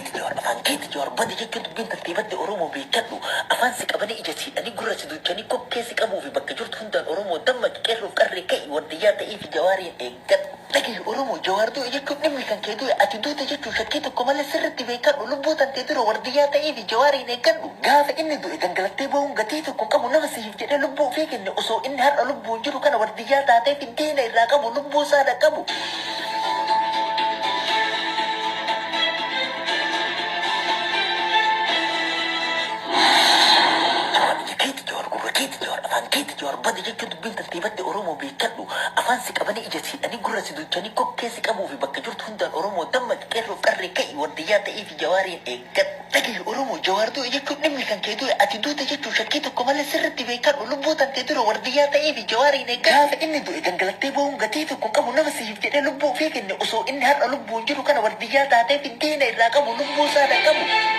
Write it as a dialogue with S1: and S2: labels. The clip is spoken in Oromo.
S1: keeti jawar badi jechuun binta tibatti Oromoo beekadhu afaan si qabanii ija siidhanii gurra si duchanii kokkee si qabuu fi bakka jirtu hundaan Oromoo damma qeerroof qarree ka'i wardiyyaa ta'ee fi jawaariin eeggadhu. Dhagee Oromoo jawaarduu jechuun dhimmi kan kee du'e ati duute jechuun shakkii tokko malee sirriitti beekadhu lubbuu tantee dura wardiyyaa ta'ee fi jawaariin eeggadhu. Gaafa inni du'e dangalattee bahuun gatii tokko qabu nama siif jedhee lubbuu ofii kenne osoo inni har'a lubbuun jiru kana wardiyyaa taatee fi deena irraa qabu lubbuu saada qabu. Keeti jawar badi jechuun binta tibatti Oromoo beekadhu afaan si qabanii ija siidhanii gurra si duchanii kokkee si qabuu fi bakka jirtu hundaan Oromoo damma qeerroof qarree ka'i wardiyyaa ta'ee fi jawaariin eeggadhu. Dhagee Oromoo jawaarduu jechuun dhimmi kan kee du'e ati duute jechuun shakkii tokko malee sirriitti beekadhu lubbuu tantee dura wardiyyaa ta'ee fi jawaariin eeggadhu. Gaafa inni du'e dangalattee bahuun gatii tokko qabu nama siif jedhee lubbuu ofii kenne osoo inni har'a lubbuun jiru kana wardiyyaa taatee fi deena irraa qabu lubbuu saada qabu.